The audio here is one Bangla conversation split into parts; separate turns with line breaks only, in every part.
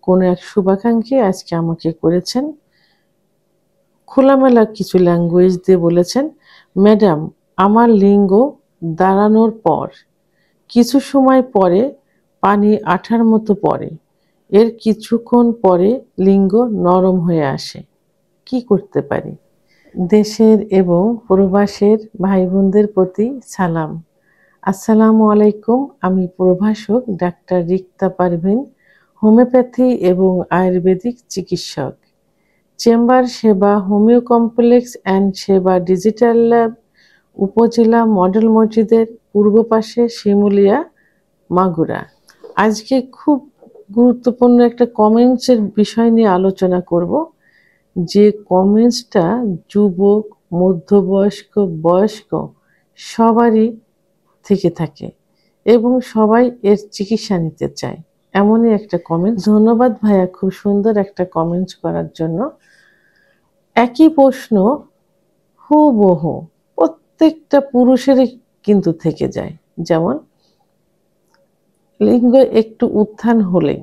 কোনো এক শুভাকাঙ্ক্ষী আজকে আমাকে করেছেন, খোলামেলা কিছু ল্যাঙ্গুয়েজ দিয়ে বলেছেন, ম্যাডাম আমার লিঙ্গ দাঁড়ানোর পর কিছু সময় পরে পানি আঠার মতো পড়ে, এর কিছুক্ষণ পরে লিঙ্গ নরম হয়ে আসে, কি করতে পারি? দেশের এবং প্রবাসের ভাই বোনদের প্রতি সালাম। আসসালামু আলাইকুম। আমি প্রভাষক ডাক্তার রিক্তা পারভিন, হোমিওপ্যাথি এবং আয়ুর্বেদিক চিকিৎসক। চেম্বার সেবা হোমিও কমপ্লেক্স অ্যান্ড সেবা ডিজিটাল ল্যাব, উপজেলা মডেল মসজিদের পূর্ব পাশে, শিমুলিয়া, মাগুরা। আজকে খুব গুরুত্বপূর্ণ একটা কমেন্টসের বিষয় নিয়ে আলোচনা করব, যে কমেন্টসটা যুবক, মধ্যবয়স্ক, বয়স্ক সবারই থেকে থাকে এবং সবাই এর চিকিৎসা নিতে চায়, এমনই একটা কমেন্ট। ধন্যবাদ ভাইয়া, খুব সুন্দর একটা কমেন্টস করার জন্য। একই প্রশ্ন হুবহু প্রত্যেকটা পুরুষেরই কিন্তু থেকে যায়। যেমন লিঙ্গ একটু উত্থান হলেই,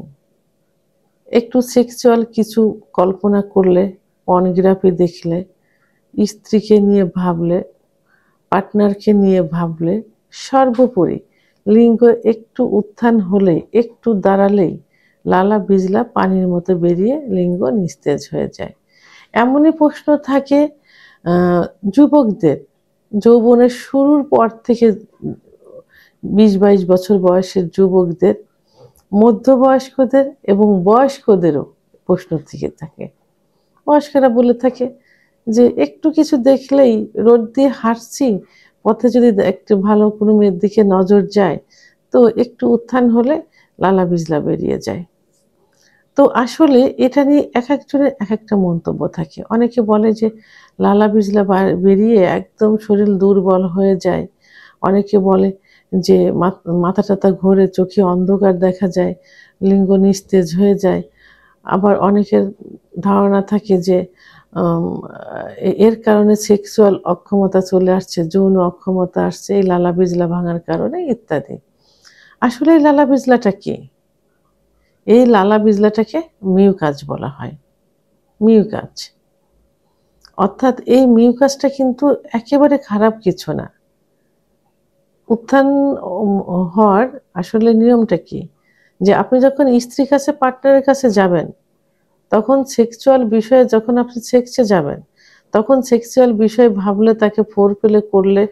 একটু সেক্সুয়াল কিছু কল্পনা করলে, পর্নোগ্রাফি দেখলে, স্ত্রীকে নিয়ে ভাবলে, পার্টনারকে নিয়ে ভাবলে, সর্বোপরি লিঙ্গ একটু উত্থান হলেই, একটু দাঁড়ালেই লালা বিজলা পানির মতো বেরিয়ে লিঙ্গ নিস্তেজ হয়ে যায়। এমনই প্রশ্ন থাকে যুবকদের, যৌবনের শুরুর পর থেকে 20-22 বছর বয়সের যুবকদের, মধ্যবয়স্কদের এবং বয়স্কদেরও প্রশ্ন থেকে থাকে। বয়স্করা বলে থাকে যে একটু কিছু দেখলেই, রোড দিয়ে হাঁটছি, পথে যদি একটু ভালো কোনো মেয়ের দিকে নজর যায় তো একটু উত্থান হলে লালা বিজলা বেরিয়ে যায়। তো আসলে এটা নিয়ে এক একজনের এক একটা মন্তব্য থাকে। অনেকে বলে যে লালা বিজলা বেরিয়ে একদম শরীর দুর্বল হয়ে যায়। অনেকে বলে যে মাথা টাথা ঘোরে, চোখে অন্ধকার দেখা যায়, লিঙ্গ নিস্তেজ হয়ে যায়। আবার অনেকের ধারণা থাকে যে এর কারণে সেক্সুয়াল অক্ষমতা চলে আসছে, যৌন অক্ষমতা আসছে এই লালা বিজলা ভাঙার কারণে, ইত্যাদি। আসলে এই লালা বিজলাটা কি? এই লালা বিজলাটাকে মিউকাস বলা হয়। মিউকাস, অর্থাৎ এই মিউকাসটা কিন্তু একেবারে খারাপ কিছু না। উত্থান হওয়ার আসলে নিয়মটা কি? যে আপনি যখন স্ত্রীর কাছে, পার্টনারের কাছে যাবেন, তখন সেক্সুয়াল বিষয়ে, যখন আপনি সেক্সে যাবেন, তখন সেক্সুয়াল বিষয়ে ভাবলে, তাকে ফোরপ্লে করলে,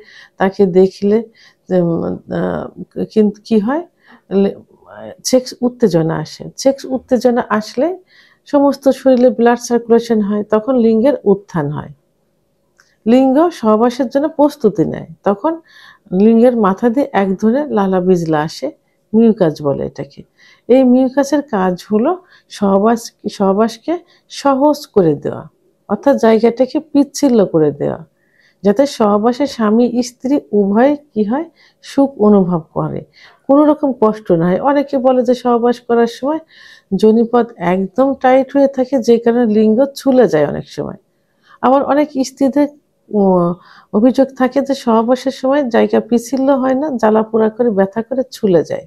তাকে দেখলে কিন্তু কি হয়, সেক্স উত্তেজনা আসে। সেক্স উত্তেজনা আসলে সমস্ত শরীরে ব্লাড সার্কুলেশন হয়, তখন লিঙ্গের উত্থান হয়। লিঙ্গ সহবাসের জন্য প্রস্তুতি নেয়, তখন লিঙ্গের মাথা দিয়ে এক ধরনের লালা বিজলা আসে, মিউকাস বলে এটাকে। এই মিউকাসের কাজ হলো সহবাসকে সহজ করে দেওয়া, অর্থাৎ জায়গাটাকে পিচ্ছিল্য করে দেওয়া, যাতে সহবাসে স্বামী স্ত্রী উভয় কি হয়, সুখ অনুভব করে, কোনো রকম কষ্ট না হয়। অনেকে বলে যে সহবাস করার সময় যোনিপথ একদম টাইট হয়ে থাকে, যে কারণে লিঙ্গ ছুলে যায় অনেক সময়। আবার অনেক স্ত্রীদের অভিযোগ থাকে যে সহবাসের সময় জায়গা পিচ্ছিল্য হয় না, জ্বালা পোড়া করে, ব্যথা করে ছুলে যায়।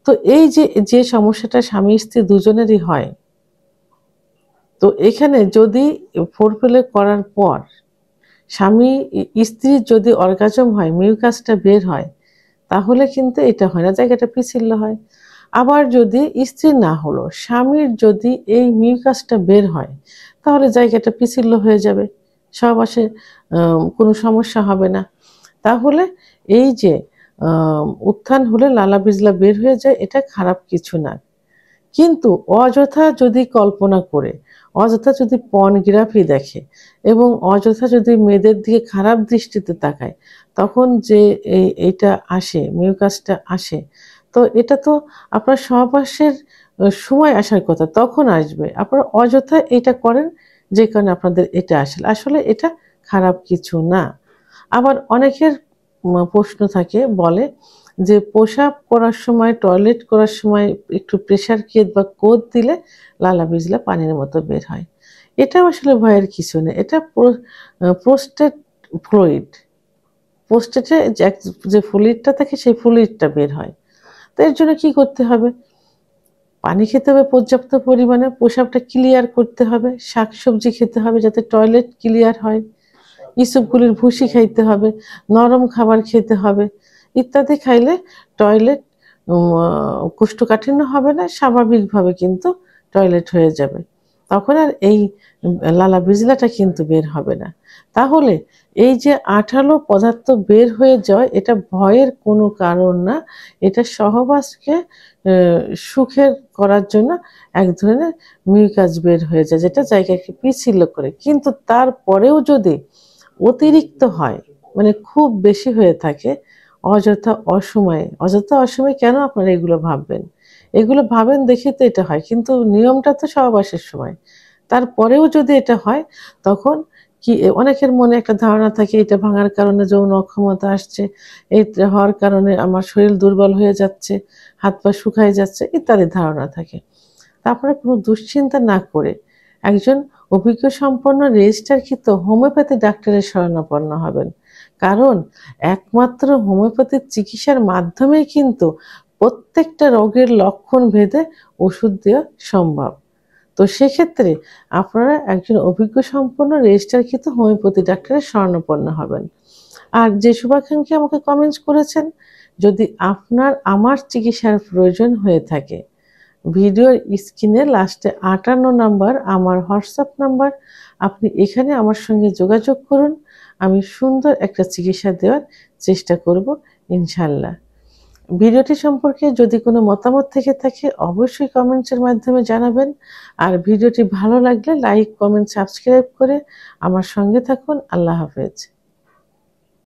তো এই যে সমস্যাটা স্বামী স্ত্রী দুজনেরই হয়, তো এখানে যদি ফোরপ্লে করার পর স্বামী স্ত্রীর যদি অর্গাজম হয়, মিউকাসটা বের হয়, তাহলে কিন্তু এটা হয় না, জায়গাটা পিচ্ছিল্য হয়। আবার যদি স্ত্রী না হলো, স্বামীর যদি এই মিউকাসটা বের হয়, তাহলে জায়গাটা পিচ্ছিল্য হয়ে যাবে, সহবাসে কোনো সমস্যা হবে না। তাহলে এই যে উত্থান হলে লালা বিজলা বের হয়ে যায়, এটা খারাপ কিছু না। কিন্তু অযথা যদি কল্পনা করে, অযথা যদি পর্নোগ্রাফি দেখে এবং অযথা যদি মেয়েদের দিকে খারাপ দৃষ্টিতে তাকায়, তখন যে এইটা আসে, মিউকাসটা আসে, তো এটা তো আপনার সহবাসের সময় আসার কথা, তখন আসবে। আপনারা অযথা এটা করেন, যে কারণে আপনাদের এটা আসলে আসলে এটা খারাপ কিছু না। আবার অনেকের প্রশ্ন থাকে, বলে যে প্রসাব করার সময়, টয়লেট করার সময় একটু প্রেসার কেদ বা কোদ দিলে লালা বিজলা পানির মতো বের হয়। এটাও আসলে ভয়ের কিছু নেই। এটা প্রোস্টেট ফ্লুইড, প্রোস্টেটে যে ফ্লুইডটা থাকে, সেই ফ্লুইডটা বের হয়। তো এর জন্য কি করতে হবে? পানি খেতে হবে পর্যাপ্ত পরিমাণে, প্রস্রাবটা ক্লিয়ার করতে হবে, শাকসবজি খেতে হবে যাতে টয়লেট ক্লিয়ার হয়, ইসবগুলির ভুসি খাইতে হবে, নরম খাবার খেতে হবে ইত্যাদি। খাইলে টয়লেট কোষ্ঠকাঠিন্য হবে না, স্বাভাবিকভাবে কিন্তু টয়লেট হয়ে যাবে। তখন আর এই লালা বিজলাটা কিন্তু বের হবে না। তাহলে এই যে আঠালো পদার্থ বের হয়ে যায়, এটা ভয়ের কোনো কারণ না। এটা সহবাসকে সুখের করার জন্য এক ধরনের মিউকাস বের হয়ে যায়, যেটা জায়গাকে পিচ্ছিল করে। কিন্তু তারপরেও যদি অতিরিক্ত হয়, মানে খুব বেশি হয়ে থাকে, অযথা অসময়ে কেন আপনারা এগুলো ভাববেন? এগুলো ভাবেন দেখে তো এটা হয়, কিন্তু নিয়মটা তো সহবাসের সময়। তারপরেও যদি এটা হয়, তখন কি অনেকের মনে একটা ধারণা থাকে এটা ভাঙার কারণে যৌন অক্ষমতা আসছে, এটা হওয়ার কারণে আমার শরীর দুর্বল হয়ে যাচ্ছে, হাত পা শুকায় যাচ্ছে ইত্যাদি ধারণা থাকে। তা আপনারা কোনো দুশ্চিন্তা না করে একজন অভিজ্ঞ সম্পন্ন রেজিস্টারকৃত হোমিওপ্যাথি ডাক্তারের শরণাপন্ন হবেন। কারণ একমাত্র হোমিওপ্যাথিক চিকিৎসার মাধ্যমেই কিন্তু প্রত্যেকটা রোগের লক্ষণ ভেদে ওষুধ দেওয়া সম্ভব। তো সেক্ষেত্রে আপনারা একজন অভিজ্ঞ সম্পন্ন রেজিস্টারকৃত হোমিওপ্যাথি ডাক্তারের শরণাপন্ন হবেন। আর যে শুভাকাঙ্ক্ষী আমাকে কমেন্টস করেছেন, যদি আপনার আমার চিকিৎসার প্রয়োজন হয়ে থাকে, ভিডিওর স্ক্রিনে লাস্টে 58 নাম্বার আমার হোয়াটসঅ্যাপ নাম্বার, আপনি এখানে আমার সঙ্গে যোগাযোগ করুন। আমি সুন্দর একটা চিকিৎসা দেওয়ার চেষ্টা করব ইনশাল্লাহ। ভিডিওটি সম্পর্কে যদি কোনো মতামত থেকে থাকে অবশ্যই কমেন্টসের মাধ্যমে জানাবেন। আর ভিডিওটি ভালো লাগলে লাইক, কমেন্ট, সাবস্ক্রাইব করে আমার সঙ্গে থাকুন। আল্লাহ হাফেজ।